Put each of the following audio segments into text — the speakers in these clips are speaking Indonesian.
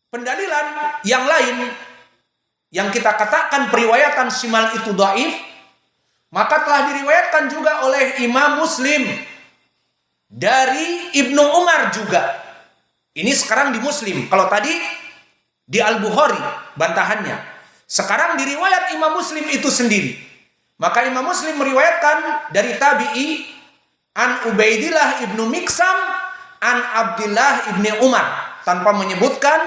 pendalilan yang lain yang kita katakan periwayatan shimal itu dhaif, maka telah diriwayatkan juga oleh Imam Muslim dari Ibnu Umar juga. Ini sekarang di Muslim. Kalau tadi di Al-Bukhari bantahannya. Sekarang di riwayat Imam Muslim itu sendiri. Maka Imam Muslim meriwayatkan dari tabi'i an Ubaidillah ibnu Miksam an Abdillah ibni Umar, tanpa menyebutkan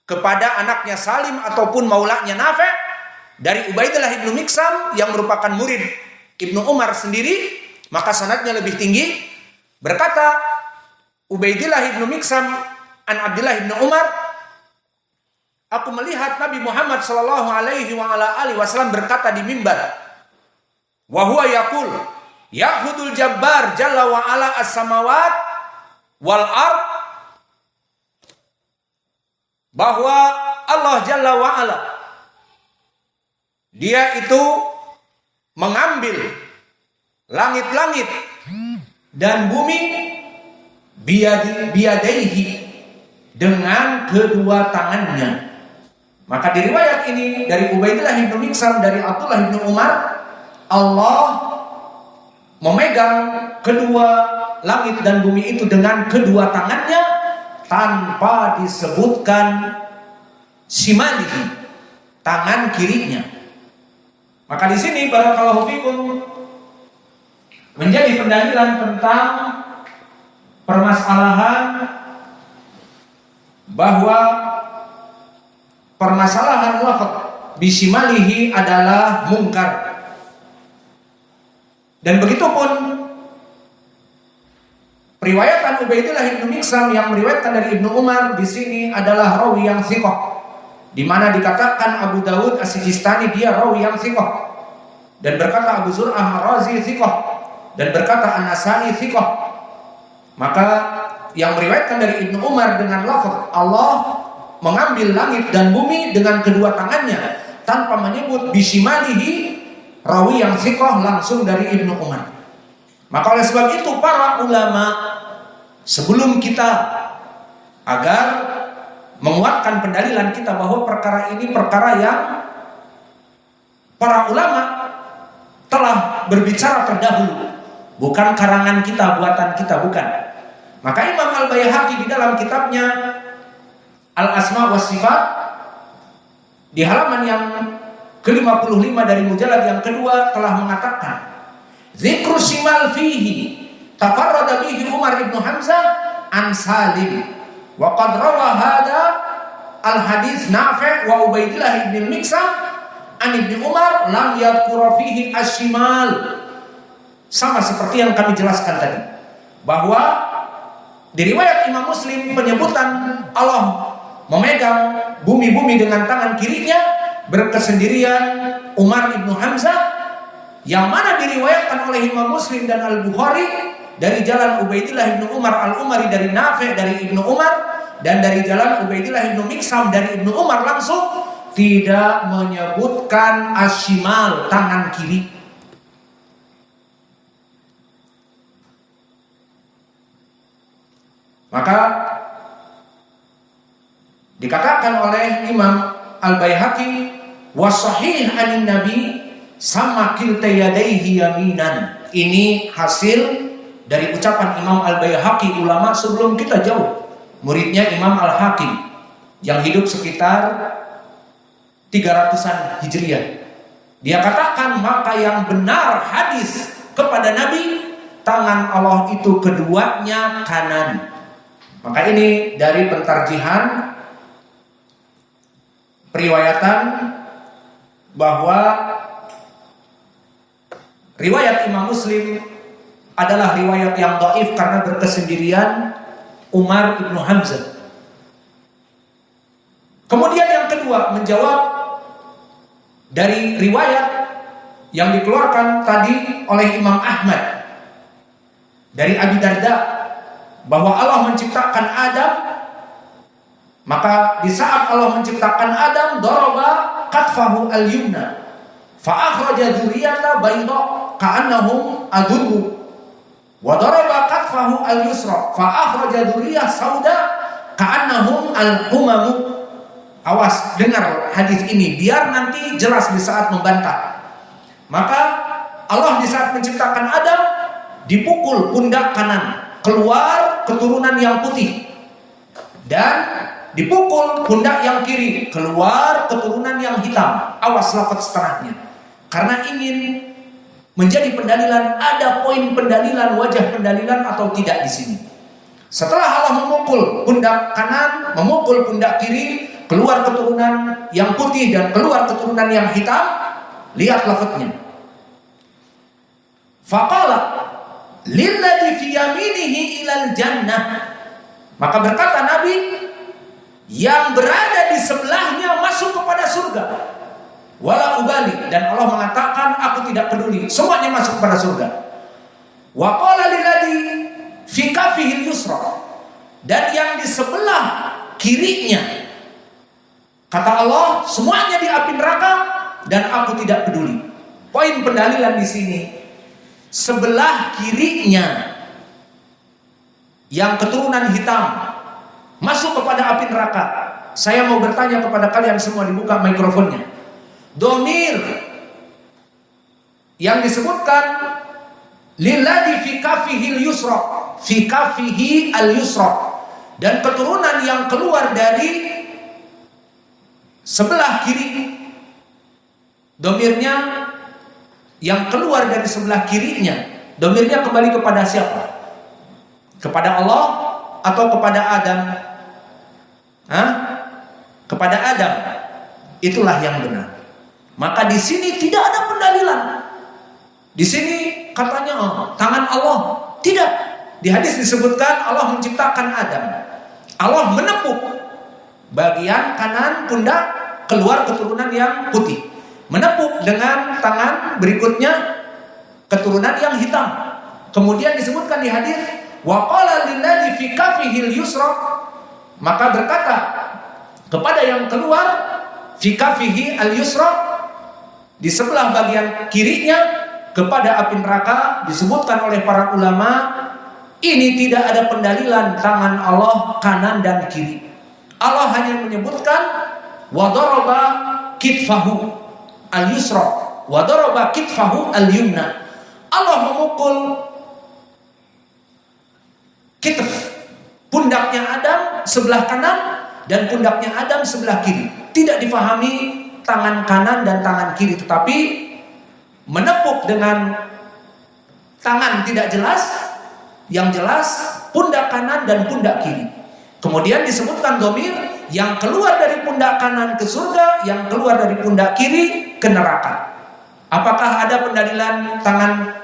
kepada anaknya Salim ataupun maulanya Nafi', dari Ubaidillah ibnu Miksam yang merupakan murid Ibnu Umar sendiri, maka sanadnya lebih tinggi. Berkata Ubaidillah ibnu Miksam an Abdillah ibnu Umar, aku melihat Nabi Muhammad sallallahu alaihi wasallam berkata di mimbar, wa huwa yaqul ya'khudul jabbar jalla wa ala as-samawat wal ard, bahwa Allah jalla wa ala dia itu mengambil langit-langit dan bumi biyadaihi, dengan kedua tangannya. Maka di riwayat ini dari Ubaidillah ibnu Miksam dari Abdullah ibnu Umar, Allah memegang kedua langit dan bumi itu dengan kedua tangannya tanpa disebutkan shimalihi, tangan kirinya. Maka di sini barakallahu fikum menjadi pendalilan tentang permasalahan bahwa permasalahan lafaz bisimalihi adalah mungkar. Dan begitu pun riwayatan Ubaidillah ibnu Miksam yang meriwayatkan dari Ibnu Umar di sini adalah rawi yang thiqah, di mana dikatakan Abu Dawud As-Sijistani dia rawi yang thiqah, dan berkata Abu Zur'ah Ar-Razi thiqah, dan berkata An-Nasa'i thiqah. Maka yang meriwayatkan dari Ibnu Umar dengan lafaz Allah mengambil langit dan bumi dengan kedua tangannya tanpa menyebut bisimalihi, rawi yang thiqah langsung dari Ibnu Umar. Maka oleh sebab itu para ulama sebelum kita agar menguatkan pendalilan kita bahwa perkara ini perkara yang para ulama telah berbicara terdahulu, bukan karangan kita, buatan kita, bukan. Maka Imam Al-Baihaqi di dalam kitabnya Al-Asma wa Sifat di halaman yang ke-55 dari mujallad yang kedua telah mengatakan, zikru shimal fihi tafarrada bihi Umar ibn Hamzah an Salim wa qad rawa hada al-hadits Nafi' wa Ubaidillah ibn Miksam an Ibn Umar lam yadhkura fihi ashimal. Sama seperti yang kami jelaskan tadi, bahwa di riwayat Imam Muslim penyebutan Allah memegang bumi-bumi dengan tangan kirinya berkesendirian Umar ibn Hamzah, yang mana diriwayatkan oleh Imam Muslim dan Al-Bukhari dari jalan Ubaidillah ibn Umar Al-Umari dari Nafi' dari Ibnu Umar, dan dari jalan Ubaidillah ibn Miksam dari Ibnu Umar langsung, tidak menyebutkan ashimal, tangan kiri. Maka dikatakan oleh Imam Al-Baihaqi wasahih anin nabi sama kilta yadaihi yaminan. Ini hasil dari ucapan Imam Al-Baihaqi, ulama sebelum kita jauh, muridnya Imam Al-Hakim yang hidup sekitar 300-an Hijriah. Dia katakan, maka yang benar hadis kepada Nabi, tangan Allah itu keduanya kanan. Maka ini dari pentarjihan periwayatan bahwa riwayat Imam Muslim adalah riwayat yang dhaif karena berkesendirian Umar ibn Hamzah. Kemudian yang kedua, menjawab dari riwayat yang dikeluarkan tadi oleh Imam Ahmad dari Abi Darda, bahwa Allah menciptakan Adam, maka di saat Allah menciptakan Adam, daraba katfahu al-yumna fa akhraja dzurriyyata bayda ka'annahum adurru, wa daraba katfahu al-yusra fa akhraja dzurriyyah sauda ka'annahum al-humamu. awas dengar hadis ini biar nanti jelas di saat membantah. Maka Allah di saat menciptakan Adam dipukul pundak kanan, keluar keturunan yang putih, dan dipukul pundak yang kiri, keluar keturunan yang hitam. Awas lafaz setelahnya, karena ingin menjadi pendalilan, ada poin pendalilan, wajah pendalilan atau tidak di sini. Setelah Allah memukul pundak kanan, memukul pundak kiri, keluar keturunan yang putih dan keluar keturunan yang hitam, lihat lafaznya. Faqala lilladzi fi yaminihi ilal jannah. Maka berkata Nabi, yang berada di sebelahnya masuk kepada surga. Wala ubali, dan Allah mengatakan aku tidak peduli, semuanya masuk kepada surga. Wa qala lilladzi fi kafihi yusra, dan yang di sebelah kirinya, kata Allah, semuanya di api neraka dan aku tidak peduli. Poin pendalilan di sini, sebelah kirinya yang keturunan hitam masuk kepada api neraka. Saya mau bertanya kepada kalian semua, dibuka mikrofonnya. Domir yang disebutkan lilladzi fi kafihi al-yusra, fi kafihi al-yusra, dan keturunan yang keluar dari sebelah kiri, domirnya yang keluar dari sebelah kirinya, domirnya kembali kepada siapa? Kepada Allah atau kepada Adam? Kepada Adam. Itulah yang benar. Maka di sini tidak ada pendalilan. Di sini katanya tangan Allah. Tidak. Di hadis disebutkan Allah menciptakan Adam. Allah menepuk bagian kanan pundak, keluar keturunan yang putih. Menepuk dengan tangan berikutnya keturunan yang hitam. Kemudian disebutkan di hadis wa qala lilladzi fi kafihi al-yusra, maka berkata kepada yang keluar fi kafihi al-yusra, di sebelah bagian kirinya kepada api neraka. Disebutkan oleh para ulama, ini tidak ada pendalilan tangan Allah kanan dan kiri. Allah hanya menyebutkan wa daraba kitfahu al-yusra wa daraba kitfahu al-yumna. Allah memukul kitf, pundaknya Adam sebelah kanan dan pundaknya Adam sebelah kiri. Tidak difahami tangan kanan dan tangan kiri, tetapi menepuk dengan tangan tidak jelas, yang jelas pundak kanan dan pundak kiri. Kemudian disebutkan domir yang keluar dari pundak kanan ke surga, yang keluar dari pundak kiri ke neraka. Apakah ada pendalilan tangan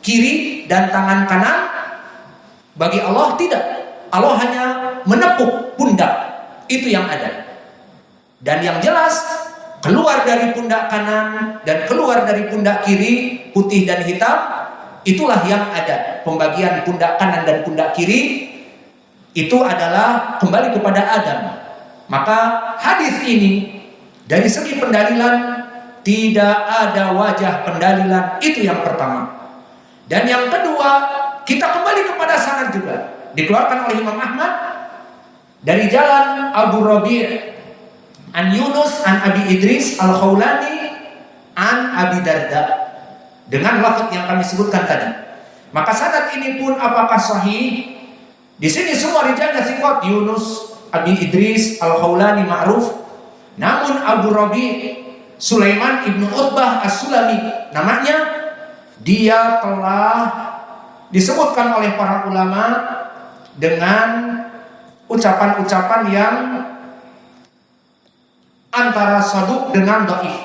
kiri dan tangan kanan? Bagi Allah tidak. Allah hanya menepuk pundak, itu yang ada. Dan yang jelas keluar dari pundak kanan dan keluar dari pundak kiri, putih dan hitam, itulah yang ada. Pembagian pundak kanan dan pundak kiri itu adalah kembali kepada Adam. Maka hadis ini dari segi pendalilan tidak ada wajah pendalilan, itu yang pertama. Dan yang kedua, kita kembali kepada sanad juga. Dikeluarkan oleh Imam Ahmad dari jalan Abu Rabi' an Yunus an Abi Idris al-Khawlani an Abi Darda dengan lafaz yang kami sebutkan tadi. Maka sanad ini pun apakah sahih? Di sini semua rijalnya thiqat, Yunus, Abi Idris al-Khawlani ma'ruf. Namun Abu Rabi' Sulaiman ibnu Utbah as-Sulami namanya, dia telah disebutkan oleh para ulama dengan ucapan-ucapan yang antara saduk dengan dhaif.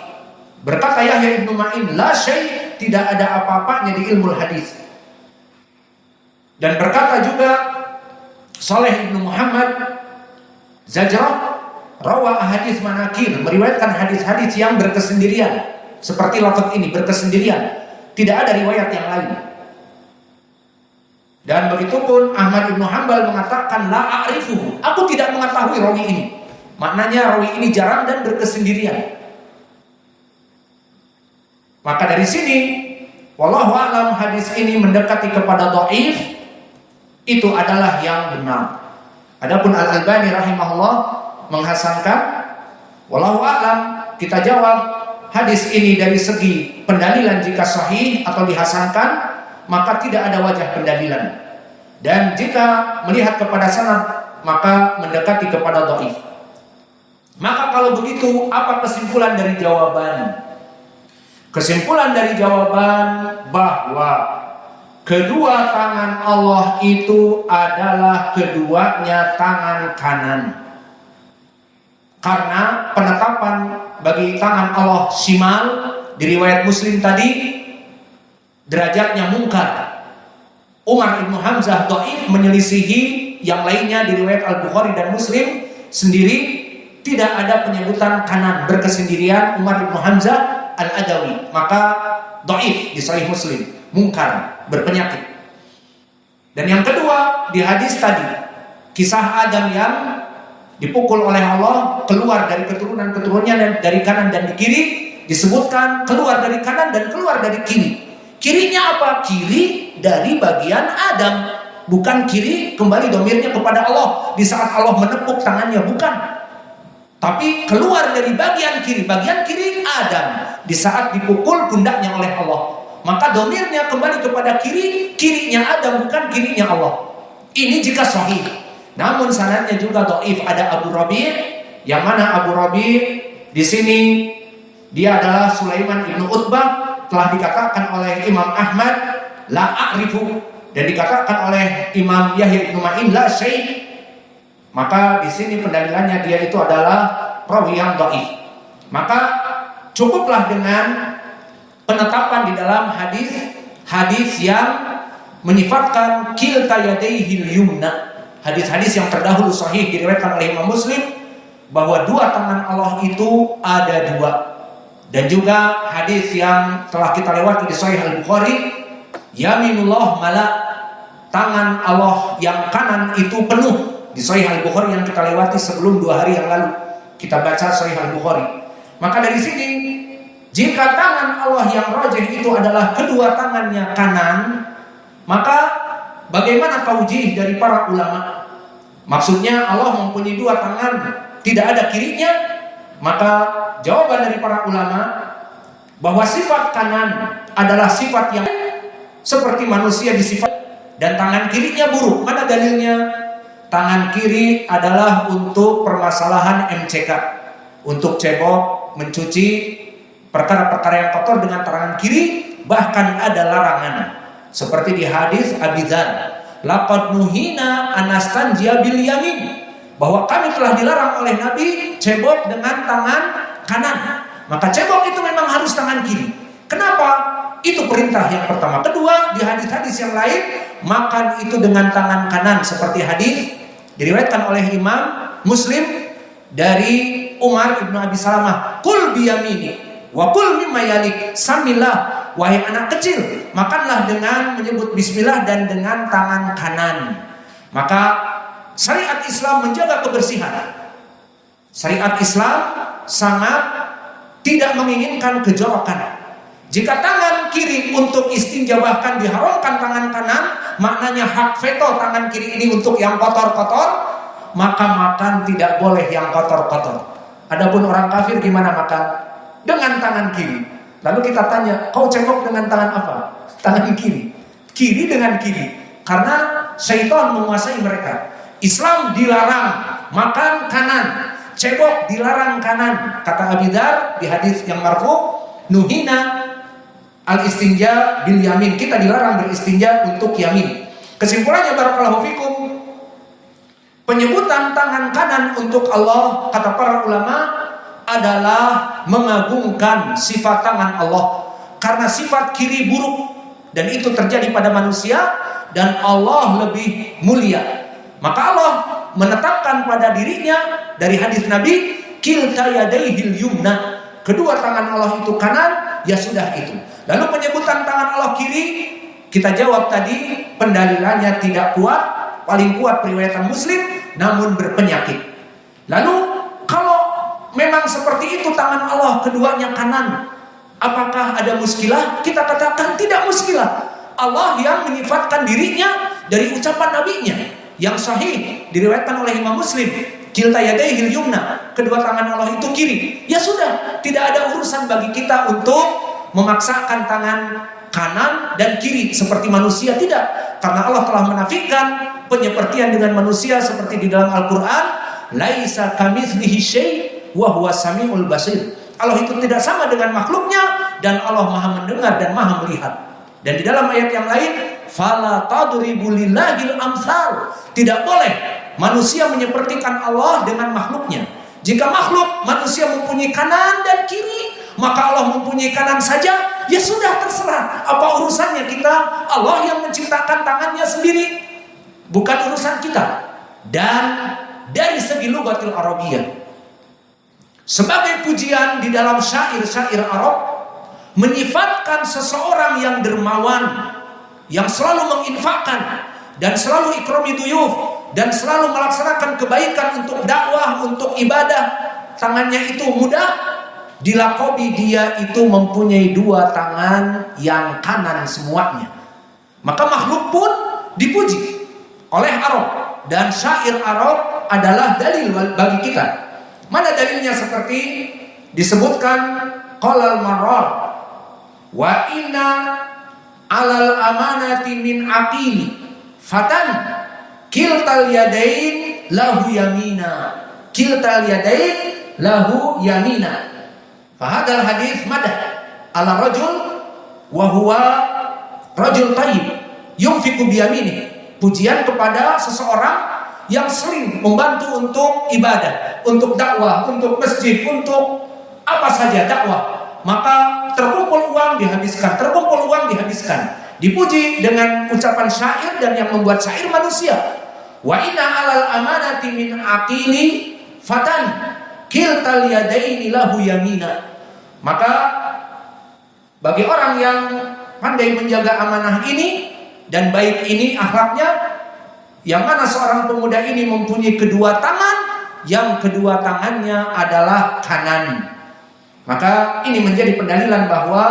Berkata Yahya ibnu Ma'in, la syai', tidak ada apa-apanya di ilmu hadis. Dan berkata juga Saleh ibnu Muhammad Zajrah, rawa hadis manakir, meriwayatkan hadis-hadis yang berkesendirian, seperti lafaz ini, berkesendirian, tidak ada riwayat yang lain. Dan begitupun Ahmad ibnu Hanbal mengatakan la a'rifuhu, aku tidak mengetahui rawi ini. Maknanya rawi ini jarang dan berkesendirian. Maka dari sini wallahu a'lam, hadis ini mendekati kepada dhaif, itu adalah yang benar. Adapun Al-Albani rahimahullah menghasankan Wallahu a'lam. Kita jawab, hadis ini dari segi pendalilan jika sahih atau dihasankan, maka tidak ada wajah pendalilan. Dan jika melihat kepada sanad, maka mendekati kepada dhaif. Maka kalau begitu, apa kesimpulan dari jawaban? Kesimpulan dari jawaban bahwa kedua tangan Allah itu adalah keduanya tangan kanan. Karena penetapan bagi tangan Allah shimal di riwayat Muslim tadi derajatnya mungkar. Umar ibnu Hamzah dhaif menyelisihi yang lainnya di riwayat Al-Bukhari dan Muslim sendiri. Tidak ada penyebutan kanan berkesendirian Umar ibnu Hamzah Al-Adawi, maka dhaif di Sahih Muslim, mungkar, berpenyakit. Dan yang kedua di hadis tadi, kisah Adam yang dipukul oleh Allah keluar dari keturunan-keturunannya dari kanan dan di kiri, disebutkan keluar dari kanan dan keluar dari kiri. Kirinya apa? Kiri dari bagian Adam, bukan kiri kembali domirnya kepada Allah di saat Allah menepuk tangannya, bukan. Tapi keluar dari bagian kiri Adam di saat dipukul pundaknya oleh Allah. Maka domirnya kembali kepada kiri, kirinya Adam bukan kirinya Allah. Ini jika sahih. Namun sanadnya juga dhaif. Ada Abu Rabi', yang mana Abu Rabi' di sini dia adalah Sulaiman ibnu Utbah, telah dikatakan oleh Imam Ahmad la a'rifu, dan dikatakan oleh Imam Yahya ibnu Ma'in la syai'. Maka di sini pendalilannya dia itu adalah rawi yang dhaif. Maka cukuplah dengan penetapan di dalam hadis yang menyifatkan kilta yadaihil yumna. Hadis-hadis yang terdahulu sahih diriwayatkan oleh Imam Muslim bahwa dua tangan Allah itu ada dua. Dan juga hadis yang telah kita lewati di Sahih Al-Bukhari, yaminullah mala, tangan Allah yang kanan itu penuh. Di Sahih Al-Bukhari yang kita lewati sebelum 2 hari yang lalu, kita baca Sahih Al-Bukhari. Maka dari sini, jika tangan Allah yang rajih itu adalah kedua tangannya kanan, maka bagaimana taujih dari para ulama? Maksudnya Allah mempunyai dua tangan, tidak ada kirinya. Maka jawaban dari para ulama bahwa sifat kanan adalah sifat yang seperti manusia disifat, dan tangan kirinya buruk. Mana dalilnya? Tangan kiri adalah untuk permasalahan MCK, untuk cebok, mencuci perkara-perkara yang kotor dengan tangan kiri. Bahkan ada larangan seperti di hadis Abi Dzar, laqad nuhina anastanjiya bil yamin, bahwa kami telah dilarang oleh Nabi cebok dengan tangan kanan. Maka cebok itu memang harus tangan kiri. Kenapa? Itu perintah yang pertama. Kedua, di hadis-hadis yang lain, makan itu dengan tangan kanan, seperti hadis diriwayatkan oleh Imam Muslim dari Umar ibnu Abi Salamah, kul biyamini wa kul mimma yalik, samillah, wahai anak kecil, makanlah dengan menyebut bismillah dan dengan tangan kanan. Maka syariat Islam menjaga kebersihan. Syariat Islam sangat tidak menginginkan kejorokan. Jika tangan kiri untuk istinja bahkan diharamkan tangan kanan, maknanya hak veto tangan kiri ini untuk yang kotor-kotor, maka makan tidak boleh yang kotor-kotor. Adapun orang kafir gimana makan? Dengan tangan kiri. Lalu kita tanya, kau cebok dengan tangan apa? Tangan kiri. Kiri dengan kiri. Karena syaitan menguasai mereka. Islam dilarang makan kanan, cebok dilarang kanan. Kata Abi Dzar di hadis yang marfu, nuhina al-istinja bil yamin, kita dilarang beristinja untuk yamin. Kesimpulannya barakallahu fikum, penyebutan tangan kanan untuk Allah, kata para ulama, adalah mengagungkan sifat tangan Allah. Karena sifat kiri buruk, dan itu terjadi pada manusia, dan Allah lebih mulia. Maka Allah menetapkan pada dirinya dari hadis Nabi, kilta yadaihil yumna, kedua tangan Allah itu kanan, ya sudah itu. Lalu penyebutan tangan Allah kiri, kita jawab tadi pendalilannya tidak kuat, paling kuat periwayatan Muslim, namun berpenyakit. Lalu kalau memang seperti itu tangan Allah keduanya kanan, apakah ada muskilah? Kita katakan tidak muskilah. Allah yang menyifatkan dirinya dari ucapan nabinya yang sahih diriwayatkan oleh Imam Muslim. kilta yadaihil yumna, kedua tangan Allah itu kiri. Ya sudah, tidak ada urusan bagi kita untuk memaksakan tangan kanan dan kiri seperti manusia, tidak. Karena Allah telah menafikan penyepertian dengan manusia seperti di dalam Al-Qur'an, laisa kamitslihi syai' wa huwas samiul basir. Allah itu tidak sama dengan makhluknya dan Allah Maha mendengar dan Maha melihat. Dan di dalam ayat yang lain, fala tadribu lillahil amsal. Tidak boleh manusia menyepertikan Allah dengan makhluknya. Jika makhluk manusia mempunyai kanan dan kiri, maka Allah mempunyai kanan saja, ya sudah terserah. Apa urusannya kita? Allah yang menciptakan tangannya sendiri, bukan urusan kita. Dan dari segi lughatil Arabiyyah, sebagai pujian di dalam syair-syair Arab, menyifatkan seseorang yang dermawan, yang selalu menginfakkan dan selalu ikrami duyuf dan selalu melaksanakan kebaikan untuk dakwah, untuk ibadah, tangannya itu mudah, dilakobi dia itu mempunyai dua tangan yang kanan semuanya. Maka makhluk pun dipuji oleh Arab, dan syair Arab adalah dalil bagi kita. Mana dalilnya? Seperti disebutkan qalal marrar wa inna alal amanati min aqili fatan kiltal yadain lahu yamina, kiltal yadain lahu yamina. Fahadal hadis madah ala rajul wa huwa rajul tayyib yunfiqu biyamini. Pujian kepada seseorang yang sering membantu untuk ibadah, untuk dakwah, untuk masjid, untuk apa saja dakwah. Maka terkumpul uang dihabiskan, terkumpul uang dihabiskan. Dipuji dengan ucapan syair, dan yang membuat syair manusia. Wa inna alal amanati min aqili fatan kiltal yadaini lahu yamina. Maka bagi orang yang pandai menjaga amanah ini dan baik ini akhlaknya, yang mana seorang pemuda ini mempunyai kedua tangan, yang kedua tangannya adalah kanan. Maka ini menjadi pendalilan bahwa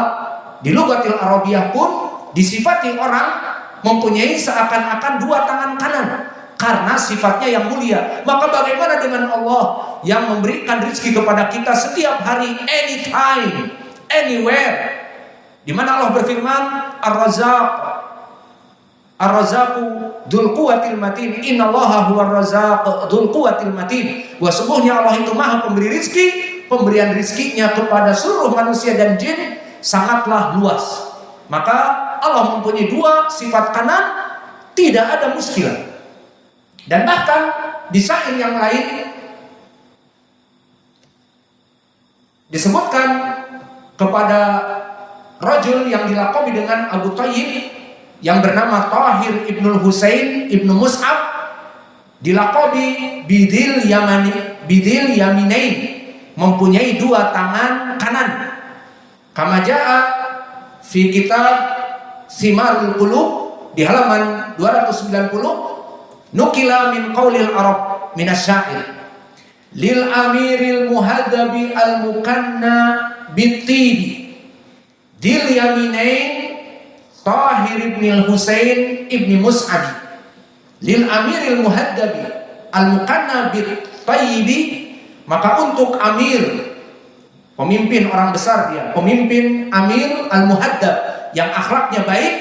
di lughatil Arabiyyah pun disifati orang mempunyai seakan-akan dua tangan kanan karena sifatnya yang mulia. Maka bagaimana dengan Allah yang memberikan rezeki kepada kita setiap hari, anytime, anywhere, di mana Allah berfirman, Ar-Razzaqu dzul quwwatil matin, innallaha huwar razzaq dzul quwwatil matin. Sesungguhnya Allah itu Maha pemberi rezeki, pemberian rezekinya kepada seluruh manusia dan jin sangatlah luas. Maka Allah mempunyai dua sifat kanan, tidak ada muskilah. Dan bahkan di syair yang lain disebutkan kepada rajul yang dilakobi dengan Abu Tayyib yang bernama Tahir ibnul Husain ibnu Mus'ab, dilakobi bidil yaminain, mempunyai dua tangan kanan. Kama jaa fi kitab Simarul Qulub di halaman 290, nukila min qaulil Arab minasyair lil amiril muhadzabi al mukanna bittibi dil yaminain Tahir ibn Husain ibn Mus'ab lil amiril muhaddabi al mukanna bit tayyibi. Maka untuk amir, pemimpin orang besar dia, pemimpin amir al muhaddab yang akhlaknya baik,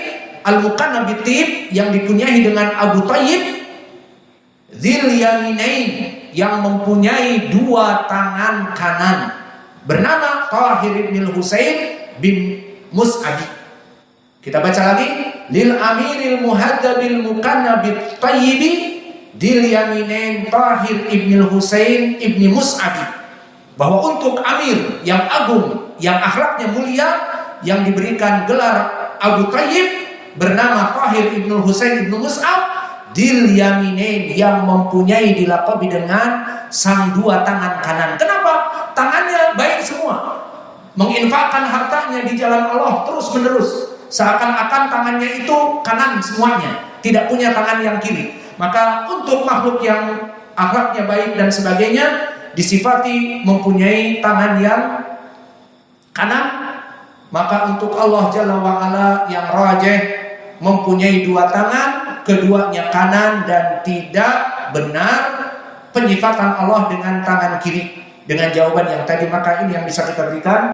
al mukanna bit tayyib yang dipunyai dengan Abu Tayyib, dzil yaminain yang mempunyai dua tangan kanan, bernama Tahir ibn Husain bin Mus'ab. Kita baca lagi, lil amiril muhaddabil mukanna bit tayyibi dil yaminain Tahir ibn Husain ibn Mus'ab. Bahwa untuk amir yang agung, yang akhlaknya mulia, yang diberikan gelar Abu Tayyib, bernama Tahir ibn Husain ibn Mus'ab, dil yaminain yang mempunyai dilakobi dengan sang dua tangan kanan. Kenapa? Tangannya baik semua, menginfakkan hartanya di jalan Allah terus menerus, seakan-akan tangannya itu kanan semuanya, tidak punya tangan yang kiri. Maka untuk makhluk yang akhlaknya baik dan sebagainya disifati mempunyai tangan yang kanan. Maka untuk Allah Jalla wa'ala yang rajih mempunyai dua tangan, keduanya kanan, dan tidak benar penyifatan Allah dengan tangan kiri dengan jawaban yang tadi, maka ini yang bisa kita berikan.